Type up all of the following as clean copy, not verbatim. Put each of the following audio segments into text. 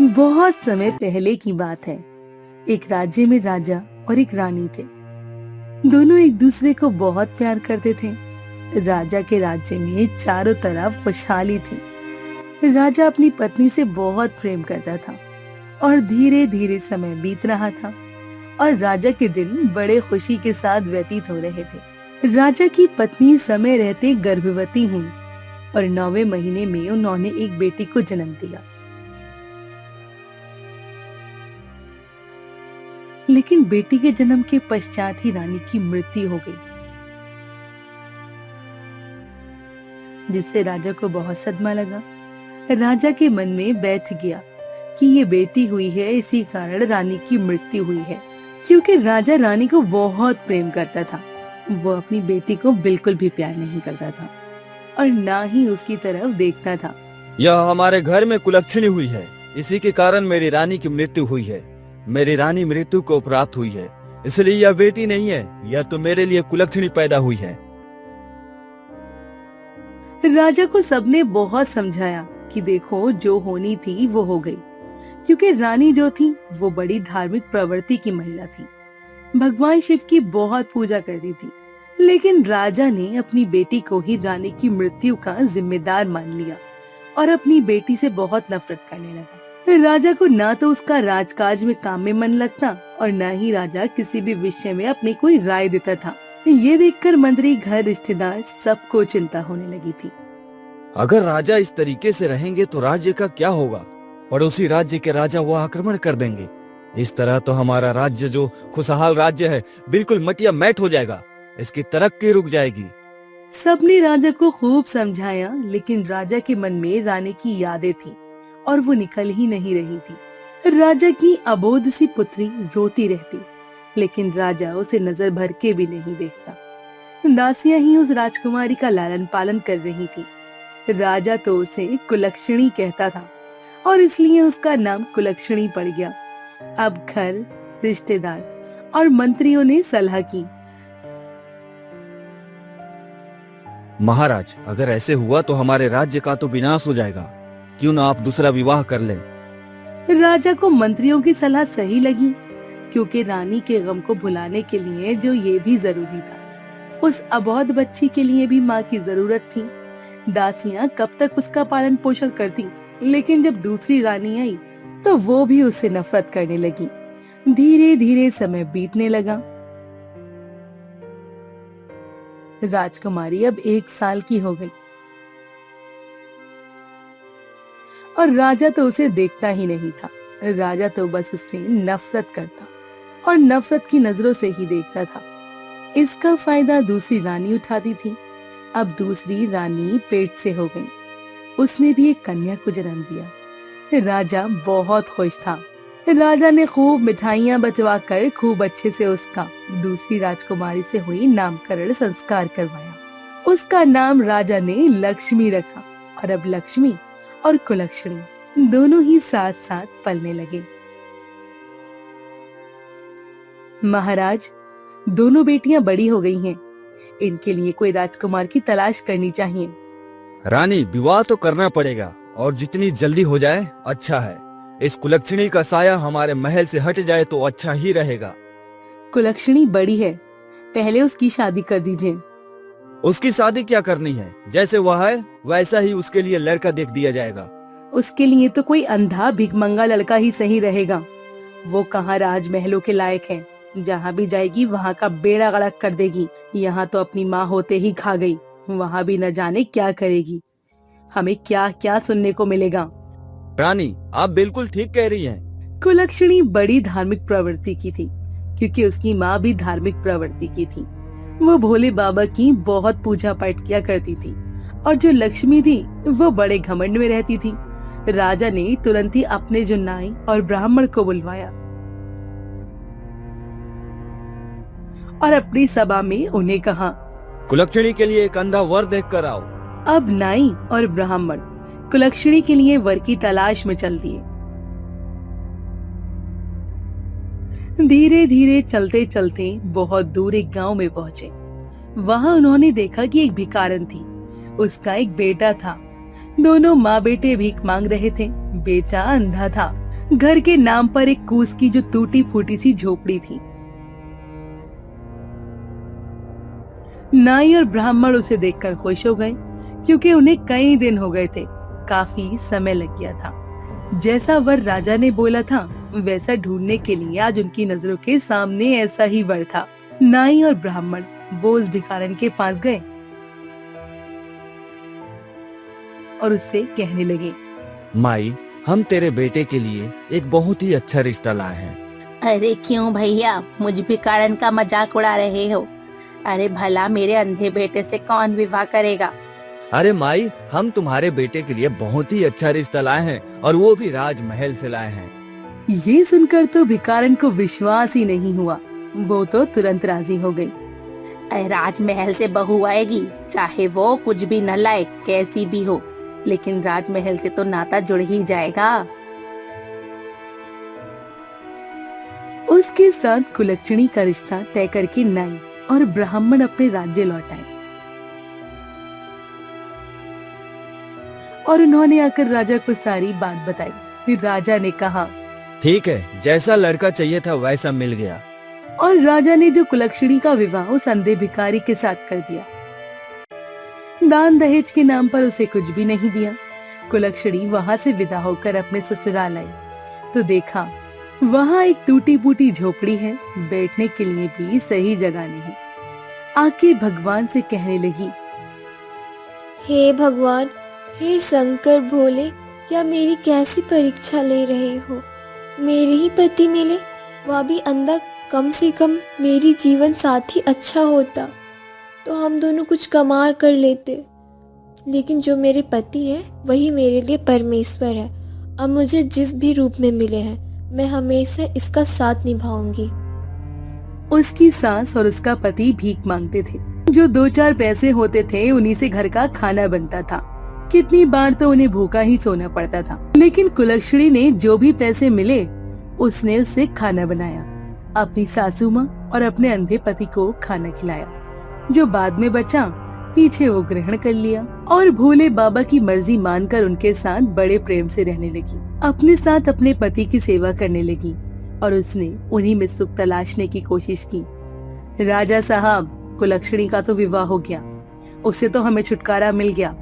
बहुत समय पहले की बात है। एक राज्य में राजा और एक रानी थे। दोनों एक दूसरे को बहुत प्यार करते थे। राजा के राज्य में चारों तरफ खुशहाली थी। राजा अपनी पत्नी से बहुत प्रेम करता था और धीरे धीरे समय बीत रहा था और राजा के दिन बड़े खुशी के साथ व्यतीत हो रहे थे। राजा की पत्नी समय रहते गर्भवती हुई और 9वें महीने में उन्होंने एक बेटी को जन्म दिया। लेकिन बेटी के जन्म के पश्चात ही रानी की मृत्यु हो गई, जिससे राजा को बहुत सदमा लगा। राजा के मन में बैठ गया कि ये बेटी हुई है, इसी कारण रानी की मृत्यु हुई है। क्योंकि राजा रानी को बहुत प्रेम करता था, वो अपनी बेटी को बिल्कुल भी प्यार नहीं करता था और ना ही उसकी तरफ देखता था। यह हमारे घर में कुलक्षणी हुई है, इसी के कारण मेरी रानी की मृत्यु हुई है। मेरी रानी मृत्यु को प्राप्त हुई है, इसलिए यह बेटी नहीं है, यह तो मेरे लिए कुलक्षणी पैदा हुई है। राजा को सबने बहुत समझाया कि देखो, जो होनी थी वो हो गई, क्योंकि रानी जो थी वो बड़ी धार्मिक प्रवृत्ति की महिला थी, भगवान शिव की बहुत पूजा करती थी। लेकिन राजा ने अपनी बेटी को ही रानी की मृत्यु का जिम्मेदार मान लिया और अपनी बेटी से बहुत नफरत करने लगा। राजा को ना तो उसका राजकाज में काम में मन लगता और ना ही राजा किसी भी विषय में अपनी कोई राय देता था। ये देखकर मंत्री, घर, रिश्तेदार सबको चिंता होने लगी थी। अगर राजा इस तरीके से रहेंगे तो राज्य का क्या होगा? पड़ोसी राज्य के राजा वो आक्रमण कर देंगे। इस तरह तो हमारा राज्य, जो खुशहाल राज्य है, बिल्कुल मटिया मैट हो जाएगा, इसकी तरक्की रुक जाएगी। सबने राजा को खूब समझाया, लेकिन राजा के मन में रानी की यादें थी और वो निकल ही नहीं रही थी। राजा की अबोध सी पुत्री रोती रहती, लेकिन राजा उसे नजर भर के भी नहीं देखता। दासियां ही उस राजकुमारी का लालन पालन कर रही थी। राजा तो उसे कुलक्षणी कहता था और इसलिए उसका नाम कुलक्षणी पड़ गया। अब घर, रिश्तेदार और मंत्रियों ने सलाह की, महाराज, अगर ऐसे हुआ तो हमारे राज्य का तो विनाश हो जाएगा। क्यों ना आप दूसरा विवाह कर लें? राजा को मंत्रियों की सलाह सही लगी, क्योंकि रानी के गम को भुलाने के लिए जो ये भी जरूरी था, उस अबोध बच्ची के लिए भी माँ की जरूरत थी। दासियां कब तक उसका पालन पोषण करती, लेकिन जब दूसरी रानी आई तो वो भी उससे नफरत करने लगी। धीरे धीरे समय बीतने लगा। राजकुमारी अब 1 साल की हो गई और राजा तो उसे देखता ही नहीं था। राजा तो बस उससे नफरत करता और नफरत की नजरों से ही देखता था। इसका फायदा दूसरी रानी उठाती थी। अब दूसरी रानी पेट से हो गई, उसने भी एक कन्या को जन्म दिया। राजा बहुत खुश था। राजा ने खूब मिठाइयां बंटवा कर खूब अच्छे से उसका दूसरी राजकुमारी से हुई नामकरण संस्कार करवाया। उसका नाम राजा ने लक्ष्मी रखा और अब लक्ष्मी और कुलक्षणी दोनों ही साथ साथ पलने लगे। महाराज, दोनों बेटियां बड़ी हो गई हैं, इनके लिए कोई राजकुमार की तलाश करनी चाहिए। रानी, विवाह तो करना पड़ेगा और जितनी जल्दी हो जाए अच्छा है। इस कुलक्षणी का साया हमारे महल से हट जाए तो अच्छा ही रहेगा। कुलक्षणी बड़ी है, पहले उसकी शादी कर दीजिए। उसकी शादी क्या करनी है? जैसे वह है वैसा ही उसके लिए लड़का देख दिया जाएगा। उसके लिए तो कोई अंधा भिखमंगा लड़का ही सही रहेगा। वो कहाँ राजमहलों के लायक है, जहाँ भी जाएगी वहाँ का बेड़ा गड़क कर देगी। यहाँ तो अपनी माँ होते ही खा गई, वहाँ भी न जाने क्या करेगी। हमें क्या क्या सुनने को मिलेगा। रानी, आप बिल्कुल ठीक कह रही हैं। कुलक्षणी बड़ी धार्मिक प्रवृत्ति की थी, क्योंकि उसकी माँ भी धार्मिक प्रवृत्ति की थी। वो भोले बाबा की बहुत पूजा पाठ किया करती थी और जो लक्ष्मी थी वो बड़े घमंड में रहती थी। राजा ने तुरंत ही अपने जो नाई और ब्राह्मण को बुलवाया और अपनी सभा में उन्हें कहा, कुलक्षणी के लिए एक अंधा वर देख कर आओ। अब नाई और ब्राह्मण कुलक्षणी के लिए वर की तलाश में चल दिए। धीरे धीरे चलते चलते बहुत दूर एक गांव में पहुंचे। वहां उन्होंने देखा कि एक भिखारन थी, उसका एक बेटा था। दोनों माँ बेटे भीख मांग रहे थे। बेटा अंधा था, घर के नाम पर एक कूस की जो टूटी फूटी सी झोपड़ी थी। नाई और ब्राह्मण उसे देखकर खुश हो गए, क्योंकि उन्हें कई दिन हो गए थे, काफी समय लग गया था। जैसा वर राजा ने बोला था वैसा ढूंढने के लिए आज उनकी नजरों के सामने ऐसा ही वर था। नाई और ब्राह्मण वो उस भिखारन के पास गए और उससे कहने लगे, माई, हम तेरे बेटे के लिए एक बहुत ही अच्छा रिश्ता लाए हैं। अरे क्यों भैया, मुझ भिखारन का मजाक उड़ा रहे हो? अरे भला मेरे अंधे बेटे से कौन विवाह करेगा? अरे माई, हम तुम्हारे बेटे के लिए बहुत ही अच्छा रिश्ता लाए हैं और वो भी राजमहल से लाए हैं। ये सुनकर तो भिखारन को विश्वास ही नहीं हुआ। वो तो तुरंत राजी हो गई। अरे राजमहल से बहू आएगी, चाहे वो कुछ भी न लाए, कैसी भी हो, लेकिन राजमहल से तो नाता जुड़ ही जाएगा। उसके साथ कुलक्षणी का रिश्ता तय करके नाई और ब्राह्मण अपने राज्य लौट आए और उन्होंने आकर राजा को सारी बात बताई। फिर राजा ने कहा, ठीक है, जैसा लड़का चाहिए था वैसा मिल गया। और राजा ने जो कुलक्षणी का विवाह उस अंधे भिखारी के साथ कर दिया। दान दहेज के नाम पर उसे कुछ भी नहीं दिया। कुलक्षणी वहां से विदा होकर अपने ससुराल आई तो देखा वहां एक टूटी फूटी झोपड़ी है, बैठने के लिए भी सही जगह नहीं। आके भगवान से कहने लगी, हे भगवान, हे शंकर भोले, क्या मेरी कैसी परीक्षा ले रहे हो? मेरे ही पति मिले, वह भी अंधा। कम से कम मेरी जीवन साथी अच्छा होता तो हम दोनों कुछ कमा कर लेते, लेकिन जो मेरे पति है वही मेरे लिए परमेश्वर है। अब मुझे जिस भी रूप में मिले हैं, मैं हमेशा इसका साथ निभाऊंगी। उसकी सास और उसका पति भीख मांगते थे। जो 2-4 पैसे होते थे उन्हीं से घर का खाना बनता था। कितनी बार तो उन्हें भूखा ही सोना पड़ता था, लेकिन कुलक्षणी ने जो भी पैसे मिले उसने उससे खाना बनाया, अपनी सासू माँ और अपने अंधे पति को खाना खिलाया। जो बाद में बचा पीछे वो ग्रहण कर लिया और भोले बाबा की मर्जी मानकर उनके साथ बड़े प्रेम से रहने लगी। अपने साथ अपने पति की सेवा करने लगी और उसने उन्हीं में सुख तलाशने की कोशिश की। राजा साहब, कुलक्षणी का तो विवाह हो गया, उससे तो हमें छुटकारा मिल गया,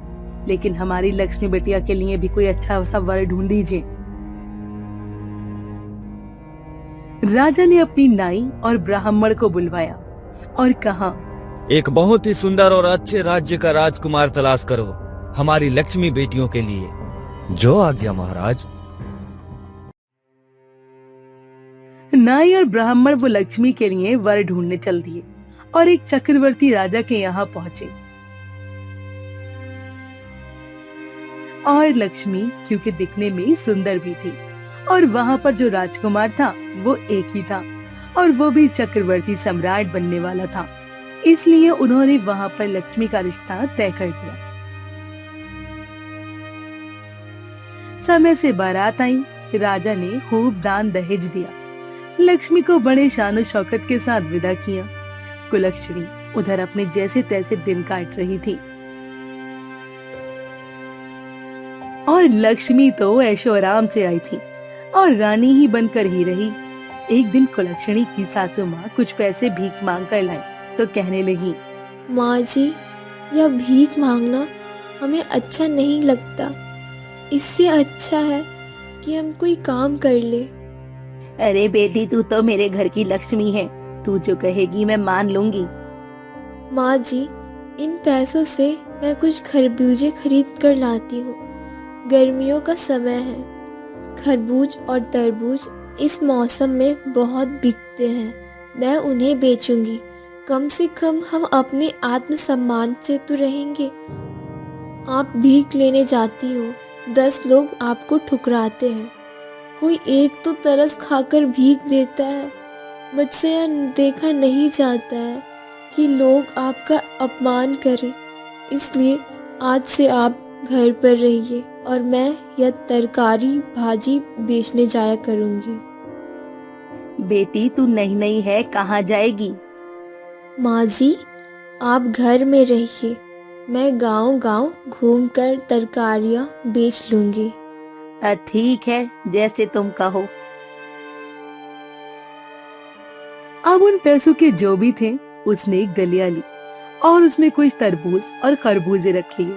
लेकिन हमारी लक्ष्मी बेटिया के लिए भी कोई अच्छा सा वर ढूंढ दीजिए। राजा ने अपनी नाई और ब्राह्मण को बुलवाया और कहा, एक बहुत ही सुंदर और अच्छे राज्य का राजकुमार तलाश करो हमारी लक्ष्मी बेटियों के लिए। जो आज्ञा महाराज। नाई और ब्राह्मण वो लक्ष्मी के लिए वर ढूंढने चल दिए और एक चक्रवर्ती राजा के यहाँ पहुंचे। और लक्ष्मी क्योंकि दिखने में सुंदर भी थी और वहाँ पर जो राजकुमार था वो एक ही था और वो भी चक्रवर्ती सम्राट बनने वाला था, इसलिए उन्होंने वहाँ पर लक्ष्मी का रिश्ता तय कर दिया। समय से बारात आई, राजा ने खूब दान दहेज दिया, लक्ष्मी को बड़े शानो शौकत के साथ विदा किया। कुलक्षणी उधर अपने जैसे तैसे दिन काट रही थी और लक्ष्मी तो ऐशो आराम से आई थी और रानी ही बनकर ही रही। एक दिन कुलक्षणी की सासू माँ कुछ पैसे भीख मांग कर लाई तो कहने लगी, माँ जी, यह भीख मांगना हमें अच्छा नहीं लगता। इससे अच्छा है कि हम कोई काम कर ले। अरे बेटी, तू तो मेरे घर की लक्ष्मी है, तू जो कहेगी मैं मान लूंगी। माँ जी, इन पैसों से मैं कुछ खरबूजे खरीद कर लाती हूँ। गर्मियों का समय है, खरबूज और तरबूज इस मौसम में बहुत बिकते हैं। मैं उन्हें बेचूंगी, कम से कम हम अपने आत्मसम्मान से तो रहेंगे। आप भीख लेने जाती हो, 10 लोग आपको ठुकराते हैं, कोई एक तो तरस खाकर भीख देता है। मुझसे यह देखा नहीं जाता है कि लोग आपका अपमान करें, इसलिए आज से आप घर पर रहिए और मैं यह तरकारी भाजी बेचने जाया करूंगी। बेटी, तू नहीं है, कहाँ जाएगी? माँ जी, आप घर में रहिए, मैं गांव-गांव घूमकर तरकारियाँ बेच लूंगी। ठीक है, जैसे तुम कहो। अब उन पैसों के जो भी थे उसने एक डलिया ली और उसमें कुछ तरबूज और खरबूजे रख लिए,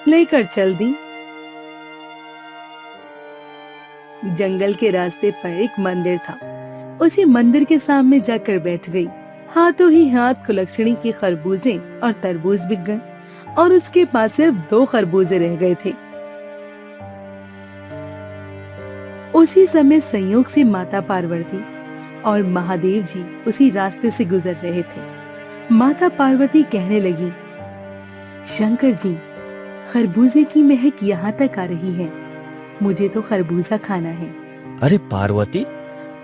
लेकर चल दी। जंगल के रास्ते पर एक मंदिर था। उसी मंदिर के सामने जाकर बैठ गई। हाथों ही हाथ कुलक्षणी के खरबूजे और तरबूज बिक गए और उसके पास सिर्फ 2 खरबूजे रह गए थे। उसी समय संयोग से माता पार्वती और महादेव जी उसी रास्ते से गुजर रहे थे। माता पार्वती कहने लगी, शंकर जी, खरबूजे की महक यहाँ तक आ रही है, मुझे तो खरबूजा खाना है। अरे पार्वती,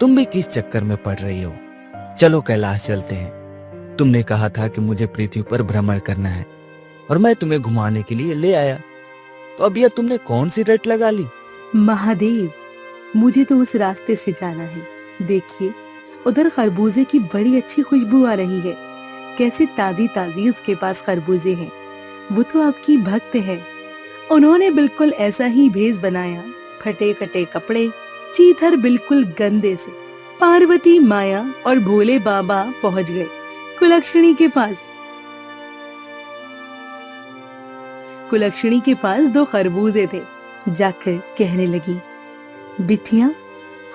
तुम भी किस चक्कर में पड़ रही हो? चलो कैलाश चलते हैं। तुमने कहा था कि मुझे पृथ्वी पर भ्रमण करना है और मैं तुम्हें घुमाने के लिए ले आया, तो अब यह तुमने कौन सी रट लगा ली? महादेव, मुझे तो उस रास्ते से जाना है। देखिए, उधर खरबूजे की बड़ी अच्छी खुशबू आ रही है। कैसे ताजी ताजी उसके पास खरबूजे हैं। वो तो आपकी भक्त है। उन्होंने बिल्कुल ऐसा ही भेष बनाया, फटे कटे कपड़े, चीथर बिल्कुल गंदे से। पार्वती, माया और भोले बाबा पहुंच गए कुलक्षणी के पास। कुलक्षणी के पास 2 खरबूजे थे। जाकर कहने लगी, बिटिया,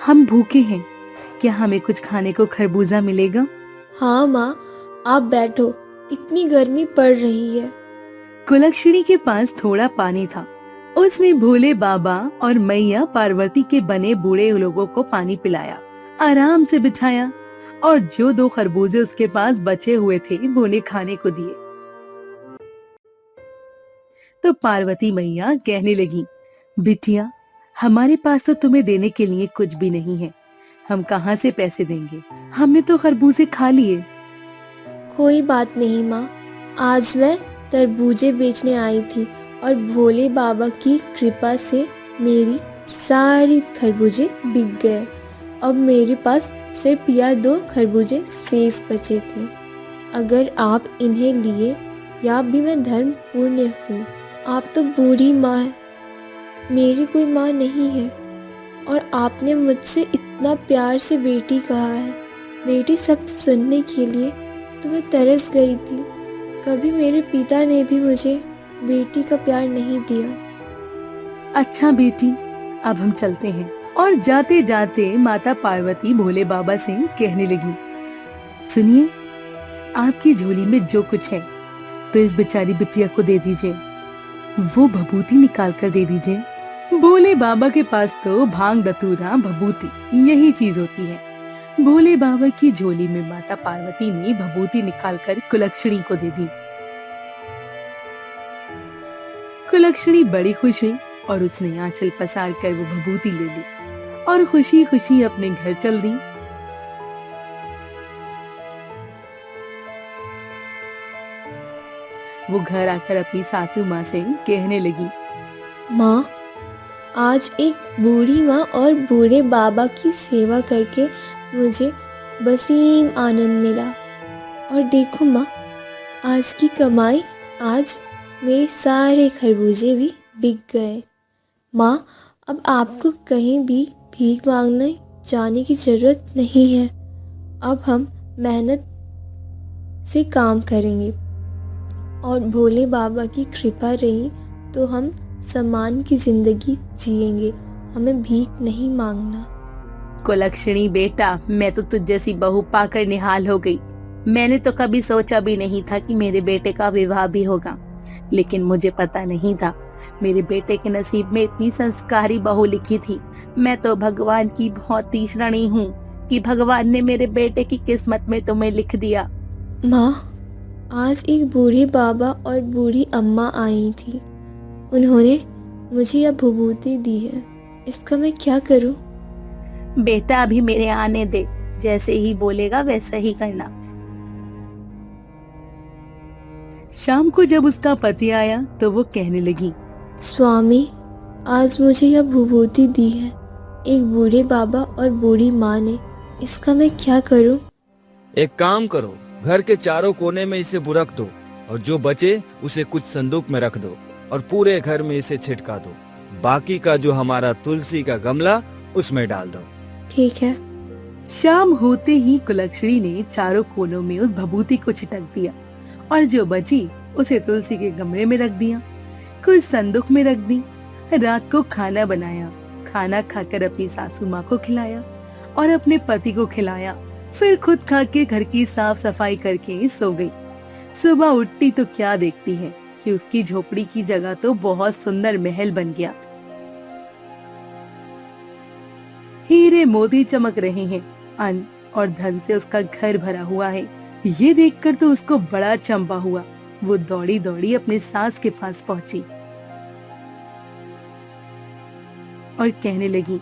हम भूखे हैं, क्या हमें कुछ खाने को खरबूजा मिलेगा? हाँ माँ, आप बैठो, इतनी गर्मी पड़ रही है। कुलक्षणी के पास थोड़ा पानी था। उसने भोले बाबा और मैया पार्वती के बने बूढ़े लोगों को पानी पिलाया, आराम से बिठाया और जो 2 खरबूजे उसके पास बचे हुए थे वो उन्हें खाने को दिए। तो पार्वती मैया कहने लगी, बिटिया, हमारे पास तो तुम्हें देने के लिए कुछ भी नहीं है, हम कहाँ से पैसे देंगे? हमने तो खरबूजे खा लिए। कोई बात नहीं माँ, आज मैं तरबूजे बेचने आई थी और भोले बाबा की कृपा से मेरी सारी खरबूजे बिक गए। अब मेरे पास सिर्फ या 2 खरबूजे शेष बचे थे। अगर आप इन्हें लिए या भी मैं धर्म पूर्ण हूँ। आप तो बूढ़ी माँ है, मेरी कोई माँ नहीं है और आपने मुझसे इतना प्यार से बेटी कहा है। बेटी शब्द सुनने के लिए तो मैं तरस गई थी। कभी मेरे पिता ने भी मुझे बेटी का प्यार नहीं दिया। अच्छा बेटी, अब हम चलते हैं। और जाते जाते माता पार्वती भोले बाबा से कहने लगी, सुनिए, आपकी झोली में जो कुछ है तो इस बेचारी बिटिया को दे दीजिए, वो भभूति निकाल कर दे दीजिए। भोले बाबा के पास तो भांग, धतूरा, भभूति यही चीज होती है। भोले बाबा की झोली में माता पार्वती ने भभूति निकालकर कुलक्षणी को दे दी। कुलक्षणी बड़ी खुश हुई और उसने आंचल पसार कर वो भभूति ले ली और खुशी खुशी अपने घर चल दी। वो घर आकर अपनी सासू माँ से कहने लगी, माँ, आज एक बूढ़ी माँ और बूढ़े बाबा की सेवा करके मुझे बसीम आनंद मिला। और देखो माँ, आज की कमाई, आज मेरे सारे खरबूजे भी बिक गए। माँ, अब आपको कहीं भी भीख मांगने जाने की ज़रूरत नहीं है। अब हम मेहनत से काम करेंगे और भोले बाबा की कृपा रही तो हम सम्मान की ज़िंदगी जिएंगे। हमें भीख नहीं मांगना। कुलक्षणी बेटा, मैं तो तुझ जैसी बहू पाकर निहाल हो गई। मैंने तो कभी सोचा भी नहीं था कि मेरे बेटे का विवाह भी होगा, लेकिन मुझे पता नहीं था मेरे बेटे के नसीब में इतनी संस्कारी बहू लिखी थी। मैं तो भगवान की बहुत ही ऋणी हूँ कि भगवान ने मेरे बेटे की किस्मत में तुम्हें लिख दिया। माँ, आज एक बूढ़े बाबा और बूढ़ी अम्मा आई थी। उन्होंने मुझे यह भभूति दी है, इसका मैं क्या करूँ? बेटा, अभी मेरे आने दे, जैसे ही बोलेगा वैसा ही करना। शाम को जब उसका पति आया तो वो कहने लगी, स्वामी, आज मुझे यह भभूति दी है एक बूढ़े बाबा और बूढ़ी माँ ने, इसका मैं क्या करूँ? एक काम करो, घर के चारों कोने में इसे बुरक दो और जो बचे उसे कुछ संदूक में रख दो और पूरे घर में इसे छिटका दो। बाकी का जो हमारा तुलसी का गमला उसमें डाल दो। ठीक है। शाम होते ही कुलक्षणी ने चारों कोनों में उस भभूति को छिटक दिया और जो बची उसे तुलसी के गमले में रख दिया, कुछ संदूक में रख दी। रात को खाना बनाया, खाना खाकर अपनी सासू माँ को खिलाया और अपने पति को खिलाया, फिर खुद खा के घर की साफ सफाई करके सो गई। सुबह उठती तो क्या देखती है कि उसकी झोपड़ी की जगह तो बहुत सुंदर महल बन गया। हीरे मोती चमक रहे हैं, अन्न और धन से उसका घर भरा हुआ है। ये देखकर तो उसको बड़ा चंपा हुआ। वो दौड़ी दौड़ी अपने सास के पास पहुंची और कहने लगी,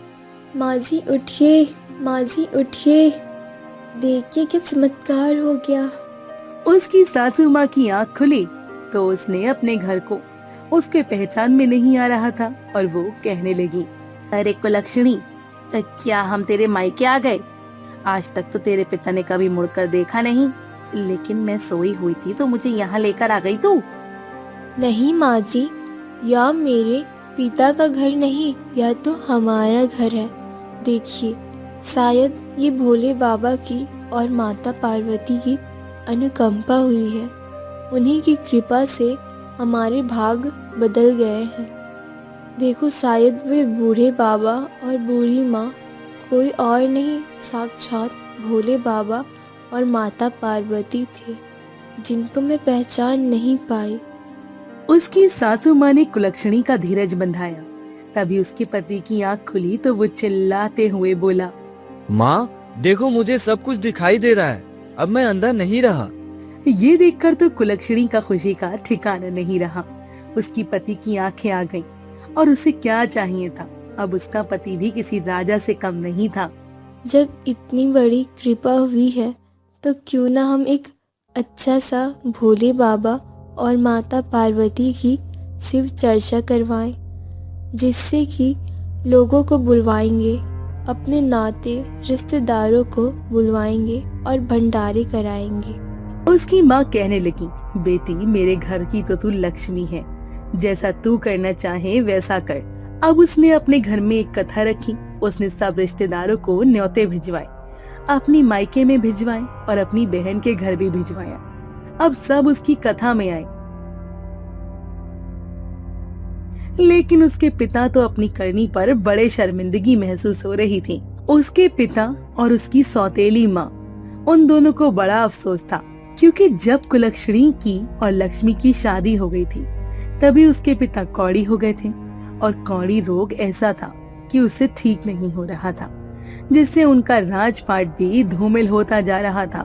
माँ जी उठिए, माँ जी उठिए, देखिए क्या चमत्कार हो गया। उसकी सासू माँ की आंख खुली तो उसने अपने घर को उसके पहचान में नहीं आ रहा था और वो कहने लगी, अरे कुलक्षणी, क्या हम तेरे मायके आ गए? आज तक तो तेरे पिता ने कभी मुड़कर देखा नहीं, लेकिन मैं सोई हुई थी तो मुझे यहाँ लेकर आ गई तू। नहीं माँ जी, यह मेरे पिता का घर नहीं, यह तो हमारा घर है। देखिए, शायद ये भोले बाबा की और माता पार्वती की अनुकंपा हुई है। उन्हीं की कृपा से हमारे भाग बदल गए हैं। देखो, शायद वे बूढ़े बाबा और बूढ़ी माँ कोई और नहीं, साक्षात भोले बाबा और माता पार्वती थे, जिनको मैं पहचान नहीं पाई। उसकी सासू माँ ने कुलक्षणी का धीरज बंधाया। तभी उसके पति की आंख खुली तो वो चिल्लाते हुए बोला, माँ देखो, मुझे सब कुछ दिखाई दे रहा है, अब मैं अंदर नहीं रहा। ये देखकर तो कुलक्षणी का खुशी का ठिकाना नहीं रहा। उसकी पति की आंखें आ गईं और उसे क्या चाहिए था। अब उसका पति भी किसी राजा से कम नहीं था। जब इतनी बड़ी कृपा हुई है तो क्यों ना हम एक अच्छा सा भोले बाबा और माता पार्वती की शिव चर्चा करवाएं, जिससे कि लोगों को बुलवाएंगे, अपने नाते रिश्तेदारों को बुलवाएंगे और भंडारे कराएंगे। उसकी माँ कहने लगी, बेटी मेरे घर की तो तू लक्ष्मी है, जैसा तू करना चाहे वैसा कर। अब उसने अपने घर में एक कथा रखी। उसने सब रिश्तेदारों को न्योते भिजवाए, अपनी मायके में भिजवाए और अपनी बहन के घर भी भिजवाया। अब सब उसकी कथा में आए, लेकिन उसके पिता तो अपनी करनी पर बड़े शर्मिंदगी महसूस हो रही थी। उसके पिता और उसकी सौतेली माँ, उन दोनों को बड़ा अफसोस था, क्योंकि जब कुलक्षणी की और लक्ष्मी की शादी हो गई थी तभी उसके पिता कौड़ी हो गए थे और कौड़ी रोग ऐसा था कि उसे ठीक नहीं हो रहा था, जिससे उनका राजपाट भी धूमिल होता जा रहा था।